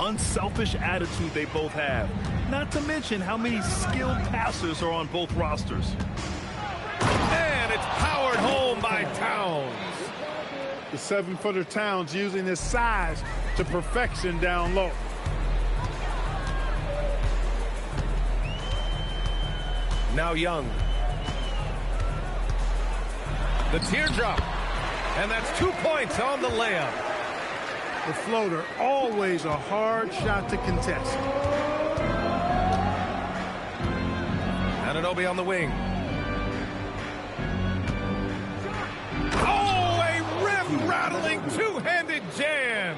unselfish attitude they both have. Not to mention how many skilled passers are on both rosters. And it's powered home by Towns. The 7-footer Towns using his size to perfection down low. Now Young. The teardrop. And that's 2 points on the layup. The floater, always a hard shot to contest. Anunoby on the wing. Oh, a rim-rattling two-handed jam.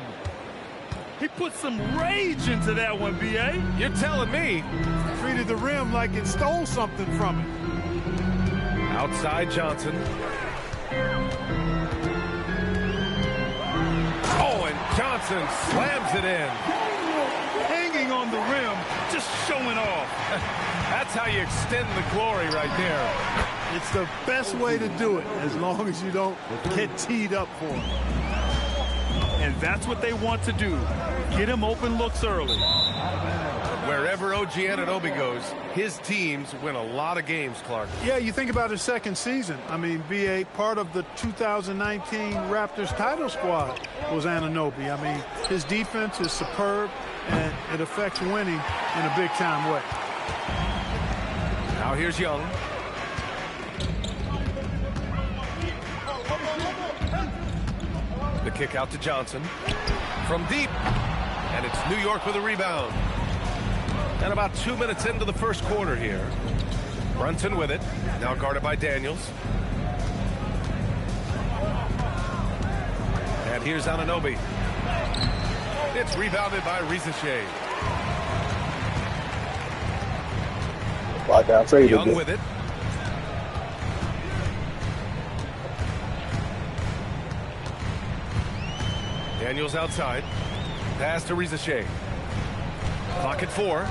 He put some rage into that one, B.A. You're telling me. Treated the rim like it stole something from it. Outside Johnson. Oh, and Johnson slams it in. Hanging on the rim, just showing off. That's how you extend the glory right there. It's the best way to do it, as long as you don't get teed up for it. And that's what they want to do. Get him open looks early. Wherever OG Anunoby goes, his teams win a lot of games, Clark. Yeah, you think about his second season. I mean, B.A., part of the 2019 Raptors title squad was Anunoby. I mean, his defense is superb, and it affects winning in a big-time way. Now here's Young. The kick out to Johnson. From deep. And it's New York with a rebound. And about 2 minutes into the first quarter here. Brunson with it. Now guarded by Daniels. And here's Anunoby. It's rebounded by Rizachet. Young with it. Daniels outside. Pass to Rizachet. Clock at 4.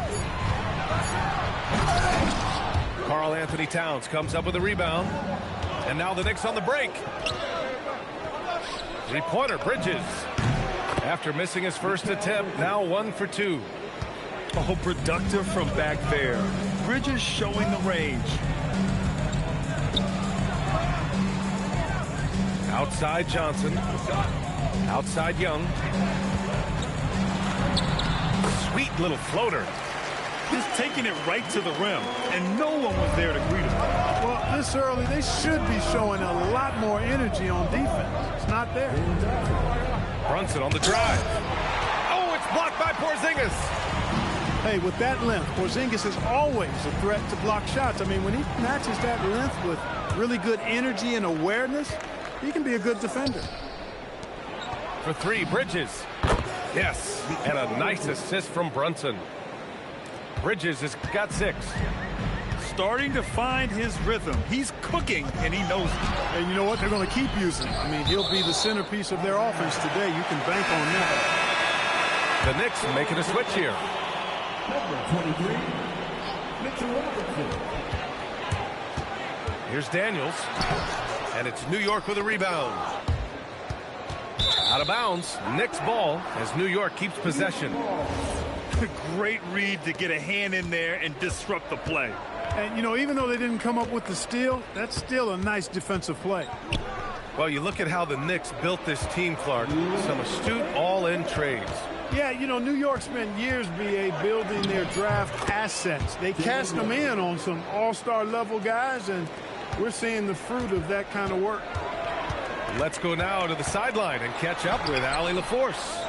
Karl Anthony Towns comes up with a rebound. And now the Knicks on the break. Three-pointer, Bridges. After missing his first attempt, now 1 for 2. Oh, productive from back there. Bridges showing the range. Outside Johnson. Outside Young. Sweet little floater. Just taking it right to the rim, and no one was there to greet him. Well, this early, they should be showing a lot more energy on defense. It's not there. Brunson on the drive. Oh, it's blocked by Porzingis. Hey, with that length, Porzingis is always a threat to block shots. I mean, when he matches that length with really good energy and awareness, he can be a good defender. For 3, Bridges. Yes, and a nice assist from Brunson. Bridges has got 6. Starting to find his rhythm. He's cooking, and he knows it. And you know what? They're going to keep using him. I mean, he'll be the centerpiece of their offense today. You can bank on that. The Knicks making a switch here. Here's Daniels. And it's New York with a rebound. Out of bounds. Knicks ball as New York keeps possession. Great read to get a hand in there and disrupt the play. And, you know, even though they didn't come up with the steal, that's still a nice defensive play. Well, you look at how the Knicks built this team, Clark. Some astute all-in trades. Yeah, you know, New York spent years, B.A., building their draft assets. They cast them in on some all-star level guys, and we're seeing the fruit of that kind of work. Let's go now to the sideline and catch up with Allie LaForce.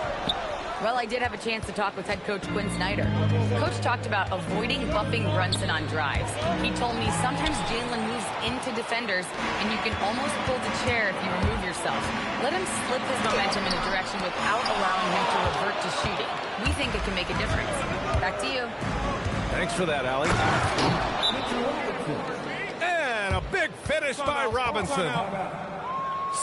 Well, I did have a chance to talk with head coach Quinn Snyder. Coach talked about avoiding buffing Brunson on drives. He told me sometimes Jalen moves into defenders, and you can almost pull the chair if you remove yourself. Let him slip his momentum in a direction without allowing him to revert to shooting. We think it can make a difference. Back to you. Thanks for that, Allie. And a big finish by Robinson.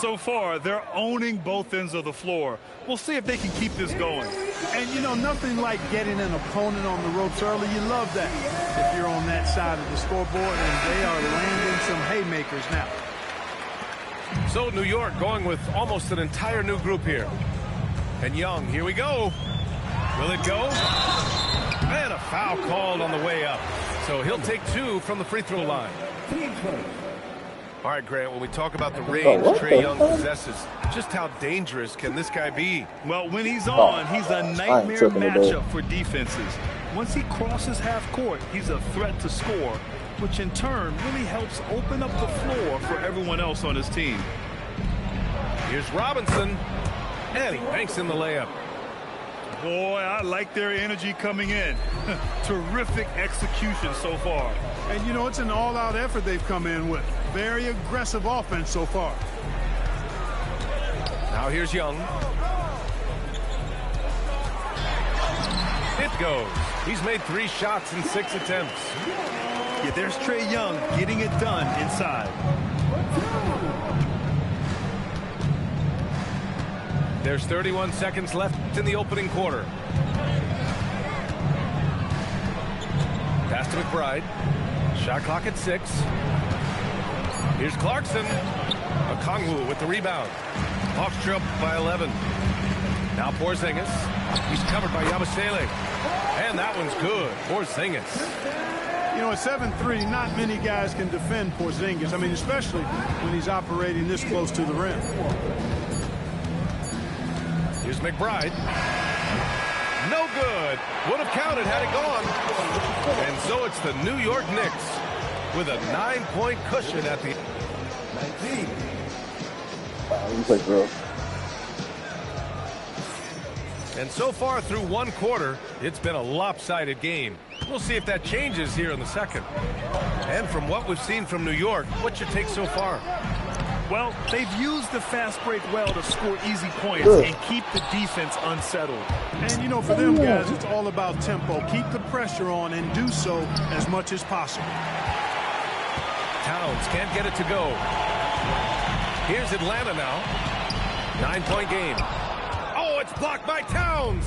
So far, they're owning both ends of the floor. We'll see if they can keep this going. And, you know, nothing like getting an opponent on the ropes early. You love that if you're on that side of the scoreboard, and they are landing some haymakers now. So New York going with almost an entire new group here. And Young, here we go. Will it go? And a foul called on the way up. So he'll take 2 from the free throw line. All right, Grant, when we talk about the range Trae Young possesses, just how dangerous can this guy be? Well, when he's on, he's a nightmare matchup for defenses. Once he crosses half court, he's a threat to score, which in turn really helps open up the floor for everyone else on his team. Here's Robinson, and he banks in the layup. Boy, I like their energy coming in. Terrific execution so far. And, you know, it's an all-out effort they've come in with. Very aggressive offense so far. Now here's Young. It goes. He's made 3 shots in 6 attempts. Yeah, there's Trae Young getting it done inside. There's 31 seconds left in the opening quarter. Pass to McBride. Shot clock at 6. Here's Clarkson. Okongwu with the rebound. Hawks trail by 11. Now Porzingis. He's covered by Yabusele. And that one's good. Porzingis. You know, at 7'3", not many guys can defend Porzingis. I mean, especially when he's operating this close to the rim. Here's McBride. No good. Would have counted had it gone. And so it's the New York Knicks with a 9-point cushion at the 19. And so far through 1 quarter, it's been a lopsided game. We'll see if that changes here in the second. And from what we've seen from New York, what's your take so far? Well, they've used the fast break well to score easy points and keep the defense unsettled. And, you know, for them guys, it's all about tempo. Keep the pressure on and do so as much as possible. Towns can't get it to go. Here's Atlanta now. 9-point game. Oh, it's blocked by Towns.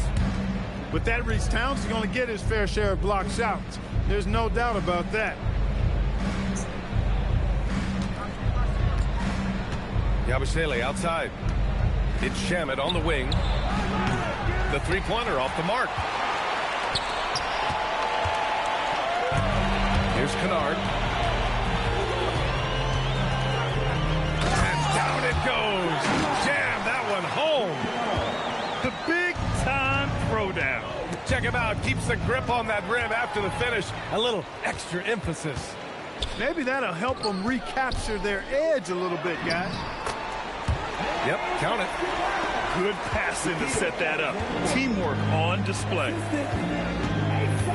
With that reach, Towns is going to get his fair share of blocked shots. There's no doubt about that. Yabusele outside. It's Shamet on the wing. The three-pointer off the mark. Here's Kennard. And down it goes. Jam that one home. The big-time throwdown. Check him out. Keeps the grip on that rim after the finish. A little extra emphasis. Maybe that'll help them recapture their edge a little bit, guys. Yep, count it. Good passing to set that up. Teamwork on display.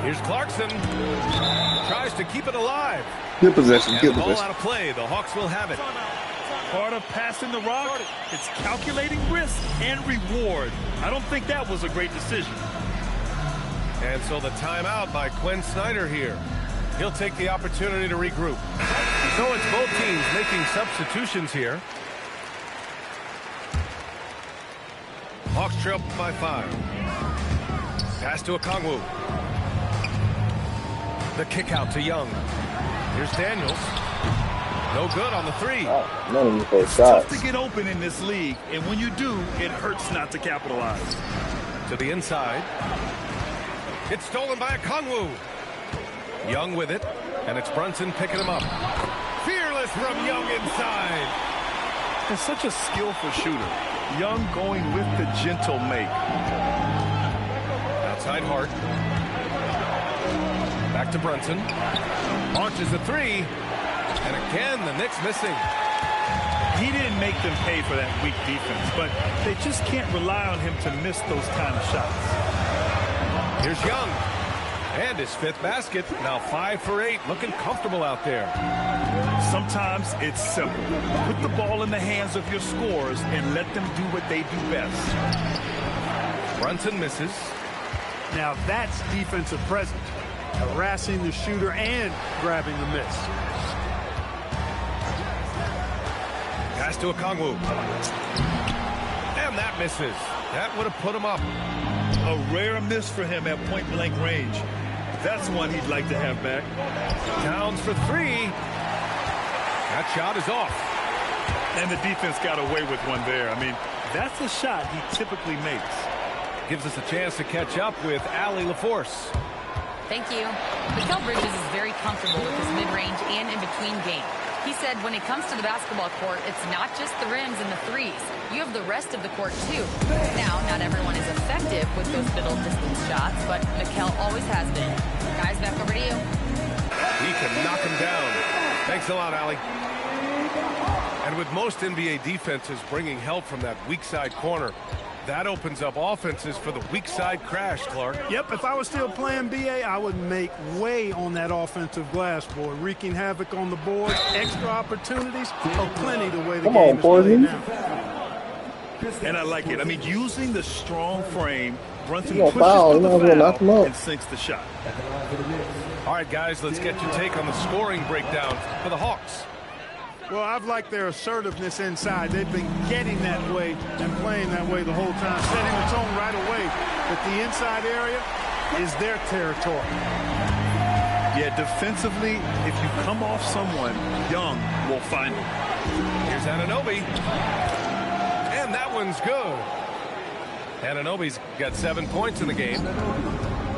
Here's Clarkson. Tries to keep it alive. Good possession. And Good the ball possession. out of play. The Hawks will have it. Part of passing the rock, it's calculating risk and reward. I don't think that was a great decision. And so the timeout by Quinn Snyder here. He'll take the opportunity to regroup. So it's both teams making substitutions here. Hawks trail by 5. Pass to Okongwu. The kick out to Young. Here's Daniels. No good on the 3. None of you for It's tough shots. to get open in this league, and when you do, it hurts not to capitalize. To the inside. It's stolen by Okongwu. Young with it, and it's Brunson picking him up. Fearless from Young inside. And such a skillful shooter. Young going with the gentle make. Outside Hart. Back to Brunson. Launches a 3. And again, the Knicks missing. He didn't make them pay for that weak defense, but they just can't rely on him to miss those kind of shots. Here's Young. And his 5th basket. Now 5 for 8. Looking comfortable out there. Sometimes it's simple. Put the ball in the hands of your scorers and let them do what they do best. Brunson misses. Now that's defensive presence. Harassing the shooter and grabbing the miss. Pass to Okongwu. And that misses. That would have put him up. A rare miss for him at point-blank range. That's one he'd like to have back. Towns for 3. That shot is off. And the defense got away with one there. I mean, that's a shot he typically makes. gives us a chance to catch up with Allie LaForce. Thank you. Mikal Bridges is very comfortable with his mid-range and in-between game. He said when it comes to the basketball court, it's not just the rims and the threes. You have the rest of the court, too. Now, not everyone is effective with those middle-distance shots, but Mikal always has been. Guys, back over to you. He can knock him down. Thanks a lot, Allie. And with most NBA defenses bringing help from that weak side corner, that opens up offenses for the weak side crash, Clark. Yep, if I was still playing BA, I would make way on that offensive glass board, wreaking havoc on the board, extra opportunities, plenty the way the game is played now. And I like it. I mean, using the strong frame, Brunson pushes foul, the foul and sinks the shot. All right, guys, let's get your take on the scoring breakdown for the Hawks. Well, I've liked their assertiveness inside. They've been getting that way and playing that way the whole time, setting the tone right away. But the inside area is their territory. Yeah, defensively, if you come off someone, Young will find him. Here's Anunoby. And that one's good. Anunoby's got 7 points in the game.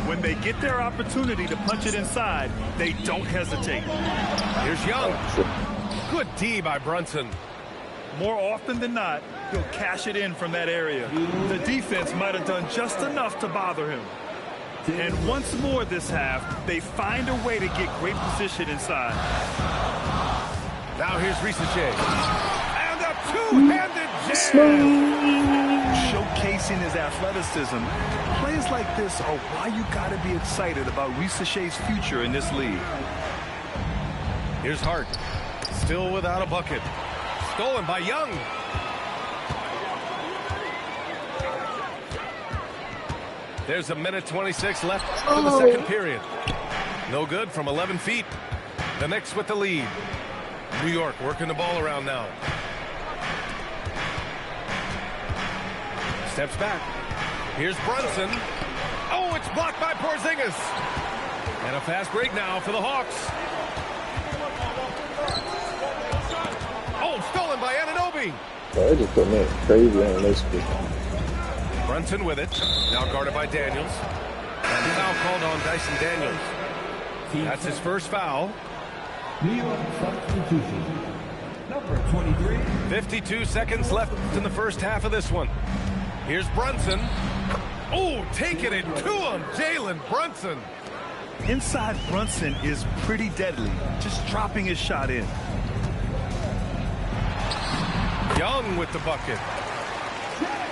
When they get their opportunity to punch it inside, they don't hesitate. Here's Young. Good D by Brunson. More often than not, he'll cash it in from that area. The defense might have done just enough to bother him. And once more this half, they find a way to get great position inside. Now here's Risache. And a two-handed jam. Showcasing his athleticism. Plays like this are why you got to be excited about Risache's future in this league. Here's Hart. Still without a bucket. Stolen by Young. There's a minute 26 left for the second period. No good from 11 feet. The Knicks with the lead. New York working the ball around now. Steps back. Here's Brunson. Oh, it's blocked by Porzingis. And a fast break now for the Hawks. Oh, stolen by Anunoby. They just put me crazy on this week. Brunson with it. Now guarded by Daniels. And foul called on Dyson Daniels. That's his first foul. New York substitution. Number 23. 52 seconds left in the first half of this one. Here's Brunson. Oh, taking it to him, Jalen Brunson. Inside Brunson is pretty deadly, just dropping his shot in. Young with the bucket.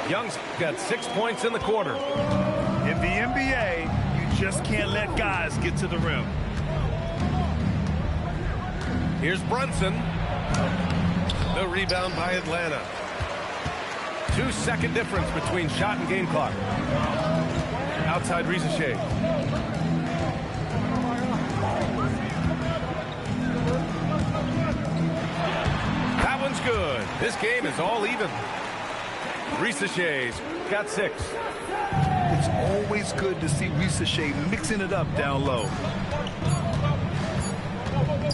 Young's got 6 points in the quarter. In the NBA, you just can't let guys get to the rim. Here's Brunson. The rebound by Atlanta. 2-second difference between shot and game clock. Outside Risache. That one's good. This game is all even. Risache's got 6. It's always good to see Risache mixing it up down low.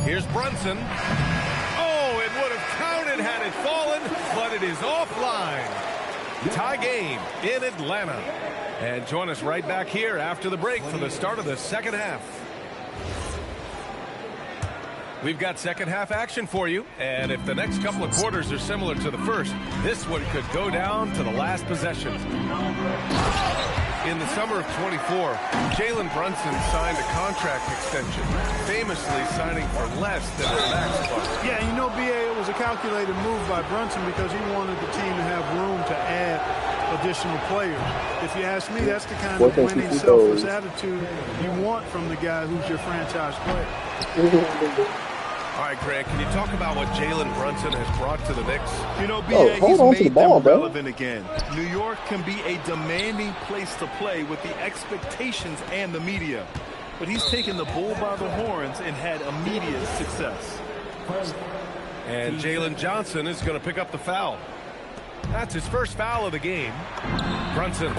Here's Brunson. Oh, it would have counted had it fallen, but it is offline. Tie game in Atlanta. And join us right back here after the break for the start of the second half. We've got second half action for you, and if the next couple of quarters are similar to the first, this one could go down to the last possession. In the summer of 24, Jalen Brunson signed a contract extension, famously signing for less than his max price. Yeah, you know, BA, it was a calculated move by Brunson because he wanted the team to have room to add additional players. If you ask me, that's the kind of winning, selfless attitude you want from the guy who's your franchise player. All right, Greg, can you talk about what Jalen Brunson has brought to the Knicks? You know, BA, he's hold on to the ball, them relevant again. New York can be a demanding place to play with the expectations and the media. But he's taken the bull by the horns and had immediate success. And Jalen Johnson is going to pick up the foul. That's his first foul of the game. Brunson.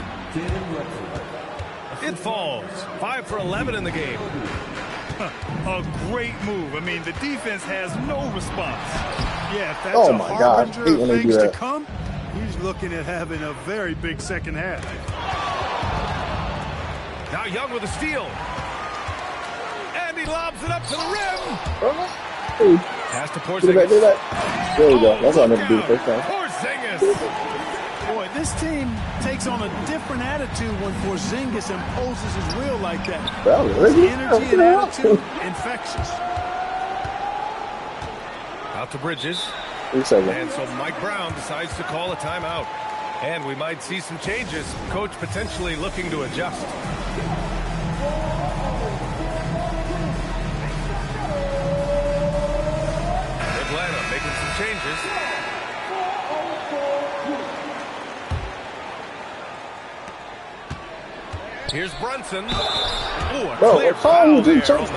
It falls. 5 for 11 in the game. A great move. I mean, the defense has no response. Yeah, if that's a harbinger of things to come, he's looking at having a very big second half. Now Young with a steal. And he lobs it up to the rim. Hey. Pass to Do Porzingis. that. There we go. That's what I meant to do the first time. Porzingis. Boy, this team takes on a different attitude when Porzingis imposes his will like that. His energy and attitude, infectious. Out to Bridges. 3 seconds. And so Mike Brown decides to call a timeout. And we might see some changes. Coach potentially looking to adjust. Atlanta making some changes. Here's Brunson. Ooh, a clear foul there on the shot.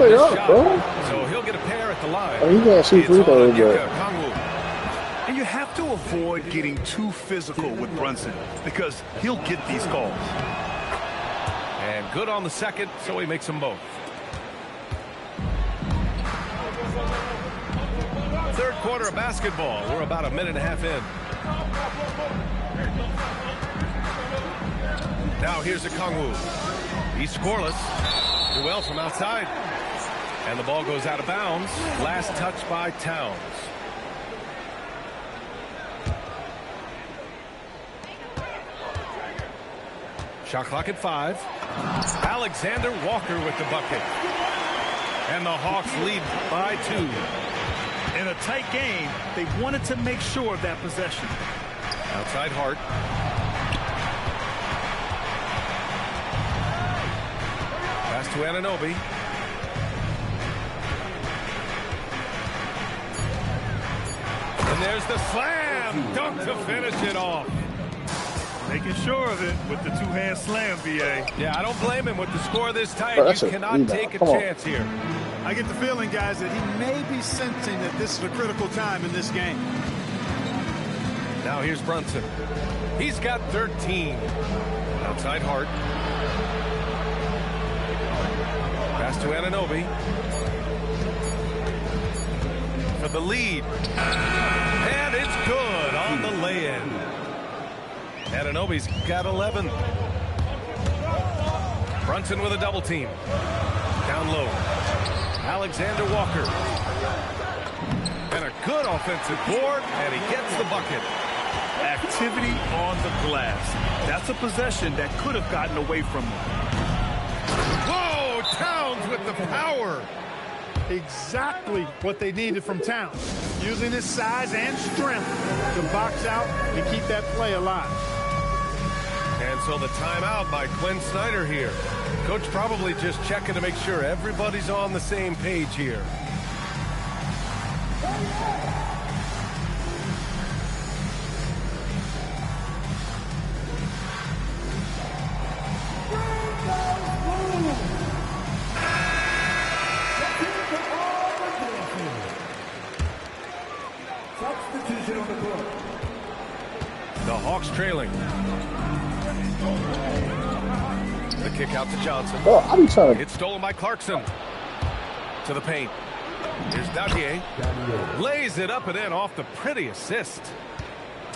So he'll get a pair at the line. Oh, he's gonna shoot free throws, but And you have to avoid getting too physical with Brunson because he'll get these calls. And good on the second, so he makes them both. Third quarter of basketball. We're about a minute and a half in. Now here's Okongwu. He's scoreless. Do well from outside. And the ball goes out of bounds. Last touch by Towns. Shot clock at 5. Alexander Walker with the bucket. And the Hawks lead by 2. In a tight game, they wanted to make sure of that possession. Outside Hart. Pass to Anunoby. And there's the slam. Dunk to finish it off. Making sure of it with the two-hand slam, VA. Yeah, I don't blame him with the score this tight. That's You a cannot rebound. take a Come on. chance here. I get the feeling, guys, that he may be sensing that this is a critical time in this game. Now here's Brunson. He's got 13. Outside Hart. Pass to Anunoby. For the lead. And it's good on the lay-in. Anunoby's got 11. Brunson with a double team. Down low. Alexander Walker. And a good offensive board, and he gets the bucket. Activity on the glass. That's a possession that could have gotten away from him. Whoa, Towns with the power. Exactly what they needed from Towns. Using his size and strength to box out and keep that play alive. And so the timeout by Quinn Snyder here. Coach probably just checking to make sure everybody's on the same page here. Substitution on the court. The Hawks trailing. The kick out to Johnson. oh, I be trying to. It's stolen by Clarkson. To the paint. Here's Dautier. Lays it up and in off the pretty assist.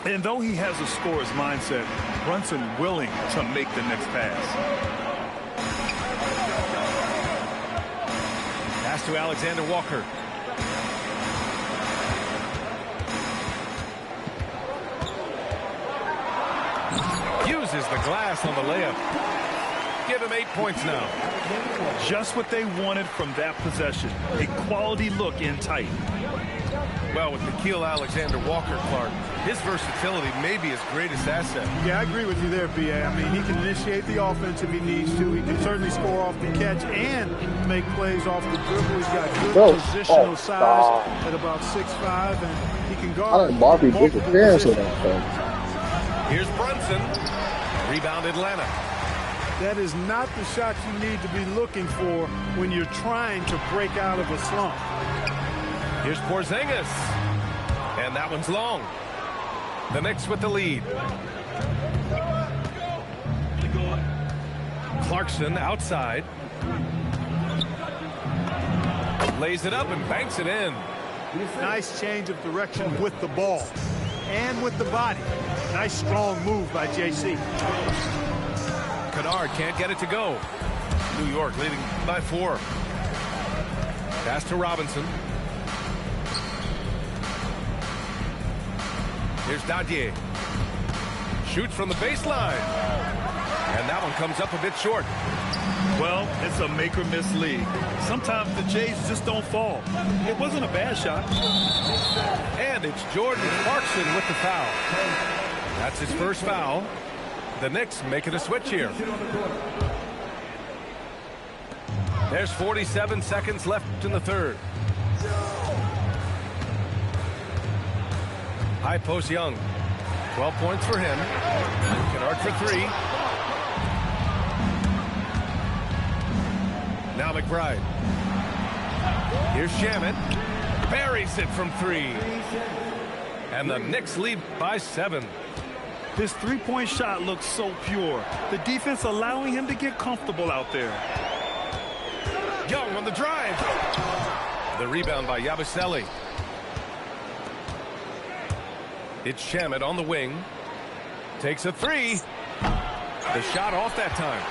And though he has a scorer's mindset, Brunson willing to make the next pass. Pass to Alexander Walker. Uses the glass on the layup. Give him 8 points now. Just what they wanted from that possession. A quality look in tight. Well, with Nickeil Alexander-Walker, Clark, his versatility may be his greatest asset. Yeah, I agree with you there, B.A. I mean, he can initiate the offense if he needs to. He can certainly score off the catch and make plays off the dribble. He's got good positional size at about 6'5", and he can guard. I like Barbie multiple disappearance with positions. that. Here's Brunson. Rebound Atlanta. That is not the shot you need to be looking for when you're trying to break out of a slump. Here's Porzingis. And that one's long. The Knicks with the lead. Clarkson outside. Lays it up and banks it in. Nice change of direction with the ball and with the body. Nice strong move by JC. Kennard can't get it to go. New York leading by 4. Pass to Robinson. Here's Dadier. Shoots from the baseline. And that one comes up a bit short. Well, it's a make-or-miss league. Sometimes the Jays just don't fall. It wasn't a bad shot. And it's Jordan Clarkson with the foul. That's his first foul. The Knicks making a switch here. There's 47 seconds left in the third. High post Young. 12 points for him. Kennard for 3. Now McBride. Here's Shamet. Buries it from 3. And the Knicks lead by 7. His three-point shot looks so pure. The defense allowing him to get comfortable out there. Young on the drive. The rebound by Yabusele. It's Shamet on the wing. Takes a 3. The shot off that time.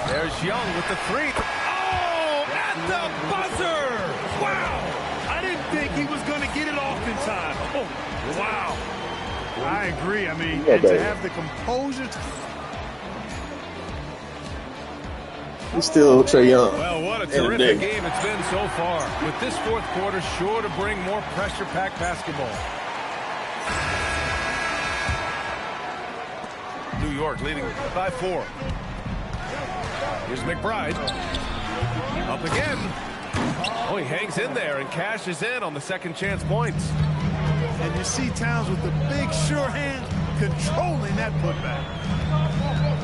There's Young with the 3. Oh, at the buzzer! Wow! I didn't think he was going to get it off in time. Oh, wow. I agree. I mean, and to have the composure. He's still Trae Young. Well, what a terrific game it's been so far. With this fourth quarter sure to bring more pressure-packed basketball. New York leading by 4. Here's McBride. Up again. Oh, he hangs in there and cashes in on the second chance points. And you see Towns with the big sure hand controlling that putback.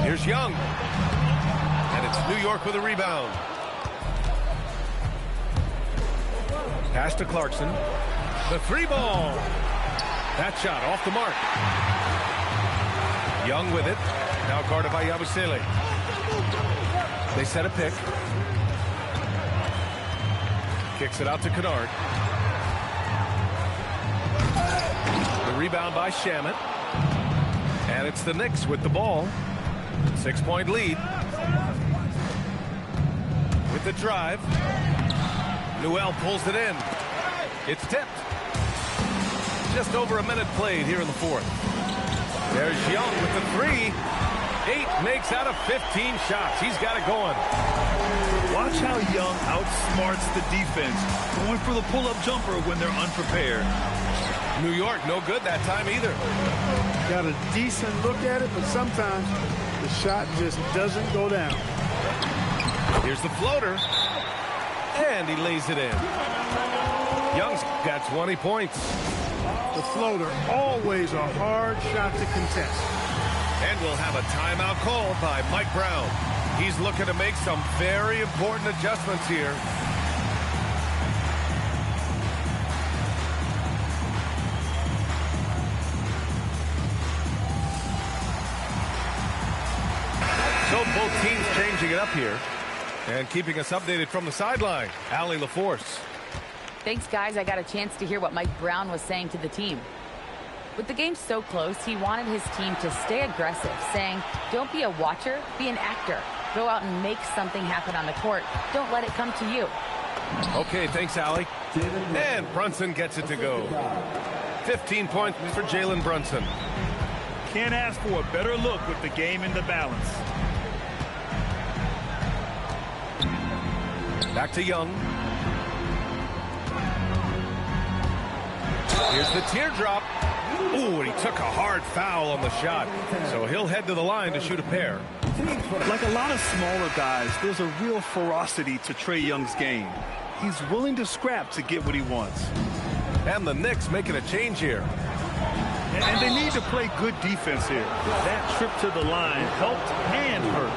Here's Young. And it's New York with a rebound. Pass to Clarkson. The 3-ball. That shot off the mark. Young with it. Now guarded by Yabusele. They set a pick. Kicks it out to Kennard. The rebound by Shamet. And it's the Knicks with the ball. 6-point lead. With the drive. Newell pulls it in. It's tipped. Just over a minute played here in the fourth. There's Young with the 3. 8 makes out of 15 shots. He's got it going. Watch how Young outsmarts the defense, going for the pull-up jumper when they're unprepared. New York, no good that time either. Got a decent look at it, but sometimes the shot just doesn't go down. Here's the floater. And he lays it in. Young's got 20 points. The floater, always a hard shot to contest. And we'll have a timeout called by Mike Brown. He's looking to make some very important adjustments here. So both teams changing it up here. And keeping us updated from the sideline, Allie LaForce. Thanks, guys. I got a chance to hear what Mike Brown was saying to the team. With the game so close, he wanted his team to stay aggressive, saying, don't be a watcher, be an actor. Go out and make something happen on the court. Don't let it come to you. Okay, thanks, Allie. And Brunson gets it to go. 15 points for Jalen Brunson. Can't ask for a better look with the game in the balance. Back to Young. Here's the teardrop. Ooh, and he took a hard foul on the shot. So he'll head to the line to shoot a pair. Like a lot of smaller guys, there's a real ferocity to Trae Young's game. He's willing to scrap to get what he wants. And the Knicks making a change here. And they need to play good defense here. That trip to the line helped and hurt.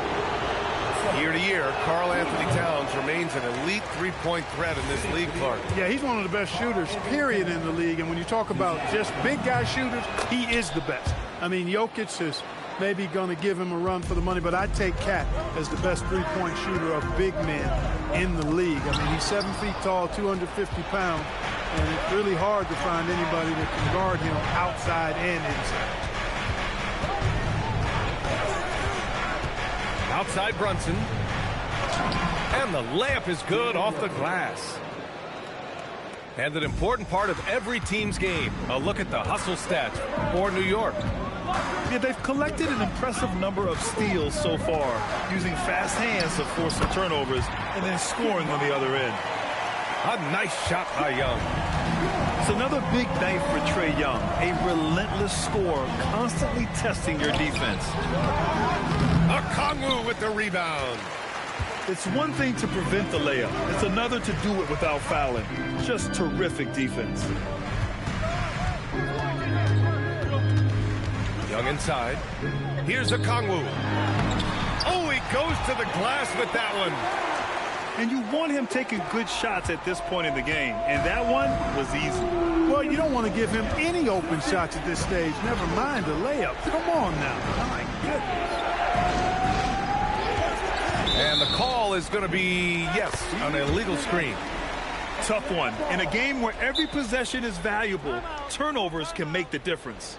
Year to year, Karl Anthony Towns remains an elite three-point threat in this league, Clark. Yeah, he's one of the best shooters, period, in the league. And when you talk about just big guy shooters, he is the best. I mean, Jokic is maybe going to give him a run for the money, but I'd take Cat as the best three-point shooter of big men in the league. I mean, he's 7 feet tall, 250 pounds, and it's really hard to find anybody that can guard him outside and inside. Outside Brunson. And the layup is good off the glass. And an important part of every team's game, a look at the hustle stats for New York. Yeah, they've collected an impressive number of steals so far, using fast hands to force some turnovers and then scoring on the other end. A nice shot by Young. It's another big night for Trae Young, a relentless scorer, constantly testing your defense. Okongwu with the rebound. It's one thing to prevent the layup. It's another to do it without fouling. Just terrific defense. Young inside. Here's Okongwu. Oh, he goes to the glass with that one. And you want him taking good shots at this point in the game. And that one was easy. Well, you don't want to give him any open shots at this stage. Never mind the layup. Come on now. My goodness. And the call is going to be, yes, an illegal screen. Tough one. In a game where every possession is valuable, turnovers can make the difference.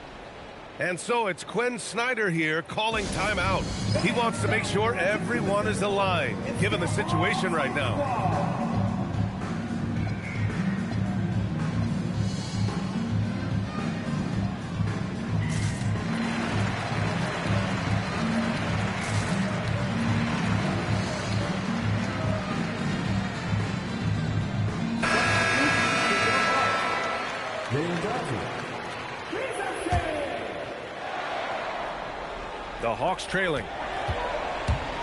And so it's Quinn Snyder here calling timeout. He wants to make sure everyone is aligned, given the situation right now. The Hawks trailing.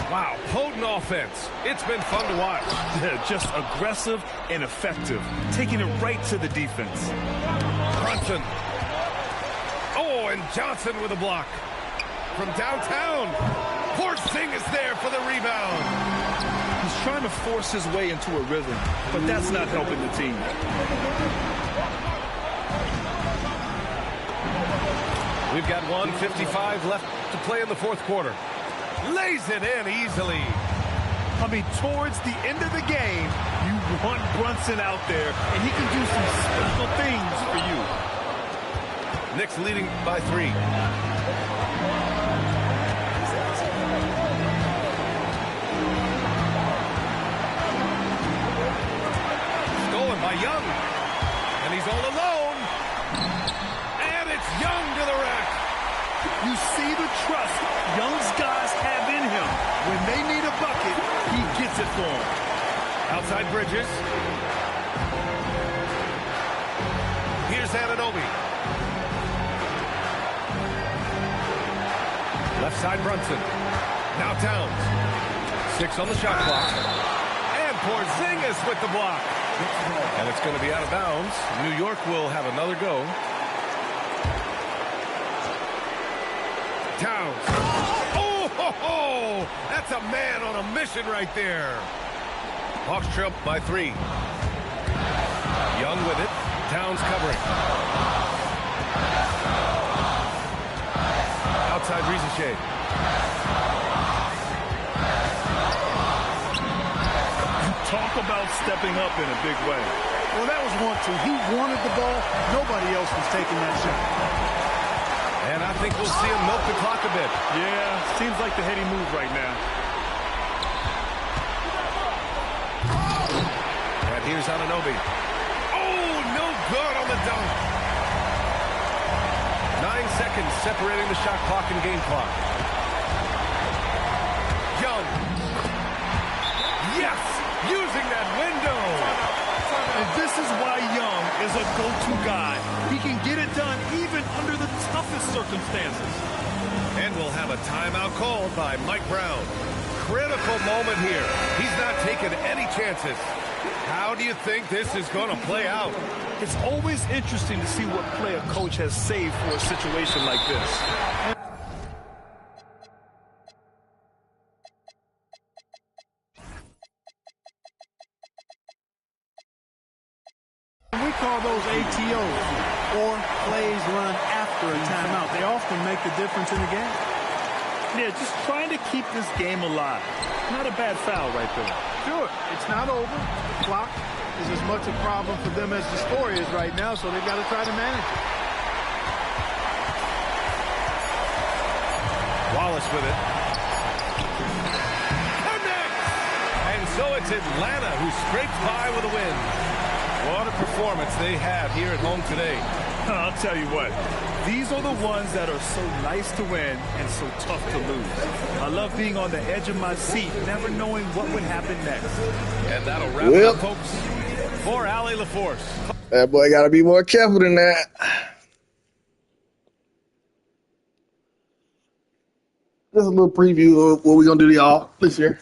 Wow, potent offense. It's been fun to watch. Yeah, just aggressive and effective, taking it right to the defense. Brunson. Oh, and Johnson with a block. From downtown. Porzingis there for the rebound. He's trying to force his way into a rhythm, but that's not helping the team. We've got 1:55 left to play in the fourth quarter. Lays it in easily. I mean, towards the end of the game, you want Brunson out there, and he can do some special things for you. Knicks leading by 3. Stolen by Young. And he's all alone. And it's Young to the rack. You see the trust Young's guys have in him. When they need a bucket, he gets it for them. Outside Bridges. Here's Anunoby. Left side Brunson. Now Towns. 6 on the shot clock. And Porzingis with the block. And it's going to be out of bounds. New York will have another go. Towns. Oh, ho, ho! That's a man on a mission right there. Hawks trail by 3. Young with it. Towns covering. Outside Rizachet. Talk about stepping up in a big way. Well, that was 1-2. He wanted the ball. Nobody else was taking that shot. And I think we'll see him milk the clock a bit. Yeah, seems like the heady move right now. And here's Anunoby. Oh, no good on the dunk. 9 seconds separating the shot clock and game clock. Young. Yes! Using that window. And this is why Young is a go-to guy. He can get it done even under the toughest circumstances. And we'll have a timeout called by Mike Brown. Critical moment here. He's not taking any chances. How do you think this is going to play out? It's always interesting to see what play a coach has saved for a situation like this. We call those ATOs, or plays run after a timeout. They often make the difference in the game. Yeah, just trying to keep this game alive. Not a bad foul right there. Sure, it's not over. The clock is as much a problem for them as the score is right now, so they've got to try to manage it. Wallace with it. So it's Atlanta who scrapes by with a win. What a performance they have here at home today. I'll tell you what, these are the ones that are so nice to win and so tough to lose. I love being on the edge of my seat, never knowing what would happen next. And that'll wrap it up, folks, for Allie LaForce. That boy got to be more careful than that. Just a little preview of what we're going to do to y'all this year.